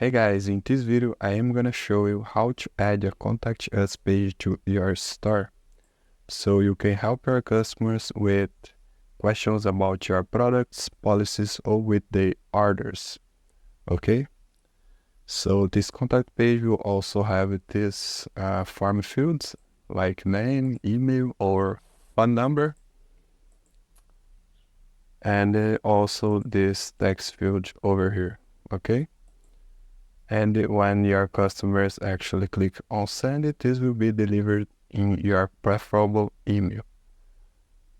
Hey guys, in this video I am gonna show you how to add a Contact Us page to your store so you can help your customers with questions about your products, policies, or with the orders. Okay? So this contact page will also have this form fields like name, email, or phone number, and also this text field over here. Okay? And when your customers actually click on send it, this will be delivered in your preferable email.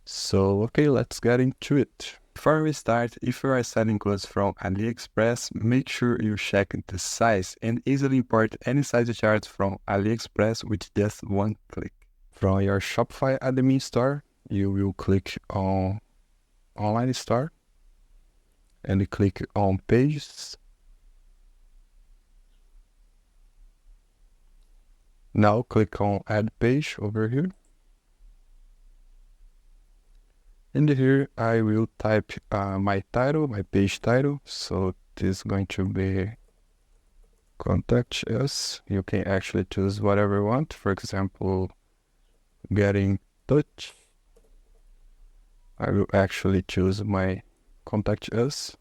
So, okay, let's get into it. Before we start, if you are selling clothes from AliExpress, make sure you check the size and easily import any size chart from AliExpress with just one click. From your Shopify admin store, you will click on Online Store and click on Pages. Now click on Add Page over here. And here I will type my title, my page title. So this is going to be Contact Us. You can actually choose whatever you want. For example, Get in Touch. I will actually choose my Contact Us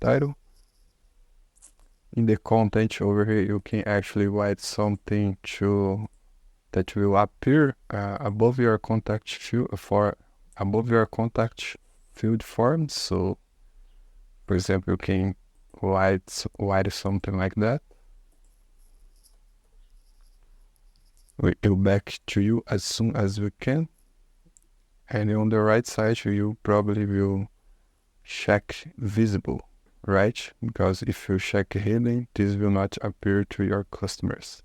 title. In the content over here, you can actually write something that will appear above your contact field form. So, for example, you can write something like that. We'll go back to you as soon as we can. And on the right side, you probably will check visible, right? Because if you check hidden, this will not appear to your customers.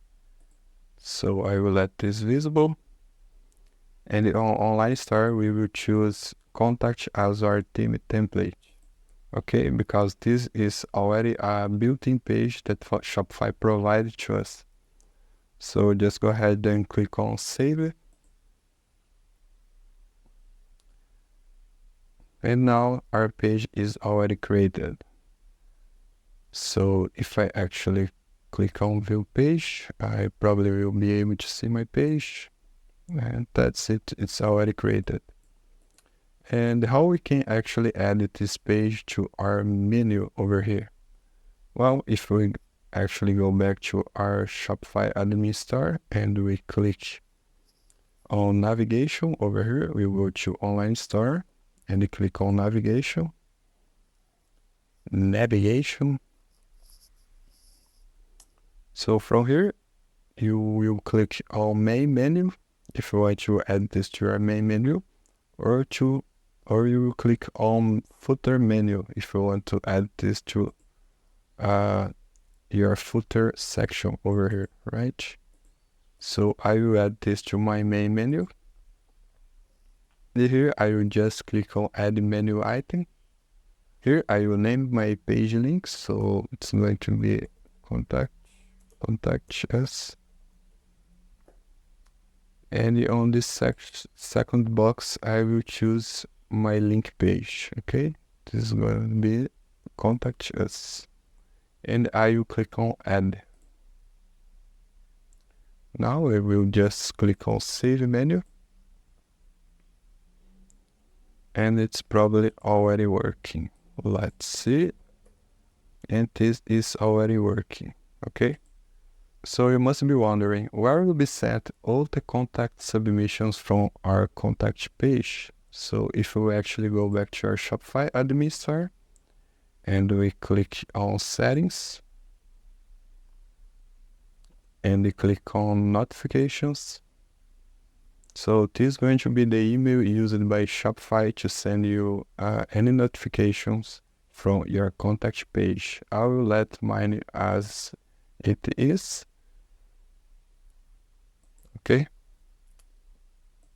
So I will let this visible. And on Online Store, we will choose Contact as our theme template. Okay, because this is already a built-in page that Shopify provided to us. So just go ahead and click on Save. And now our page is already created. So if I actually click on View Page, I probably will be able to see my page. And that's it, it's already created. And how we can actually add this page to our menu over here? Well, if we actually go back to our Shopify admin store and we click on navigation over here, we go to Online Store and click on navigation. So from here, you will click on main menu if you want to add this to your main menu, or you will click on footer menu if you want to add this to your footer section over here, right? So I will add this to my main menu. And here I will just click on add menu item. Here I will name my page link, so it's going to be contact us. And on this second box, I will choose my link page. Okay, this is going to be Contact Us, and I will click on Add. Now I will just click on Save menu, and it's probably already working. Let's see, and this is already working. Okay. So you must be wondering, where will be sent all the contact submissions from our contact page? So if we actually go back to our Shopify admin store and we click on settings and we click on notifications. So this is going to be the email used by Shopify to send you any notifications from your contact page. I will let mine as it is. Okay.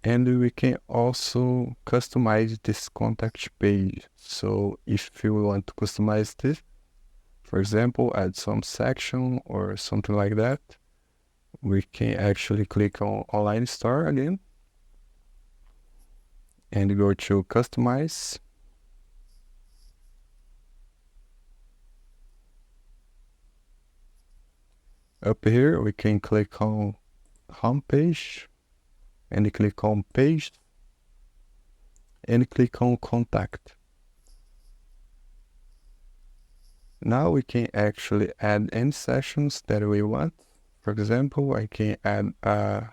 And we can also customize this contact page. So if you want to customize this, for example, add some section or something like that, we can actually click on Online Store again and go to Customize. Up here, we can click on home page and click on page and click on contact. Now we can actually add any sessions that we want. For example, I can add a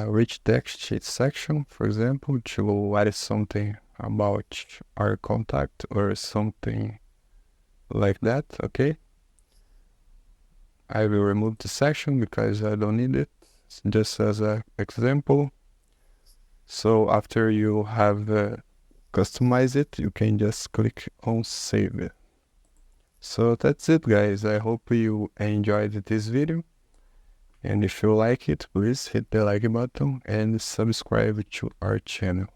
rich text sheet section, for example, to add something about our contact or something like that, okay? I will remove the section because I don't need it, just as an example. So after you have customized it, you can just click on save it. So that's it, guys. I hope you enjoyed this video. And if you like it, please hit the like button and subscribe to our channel.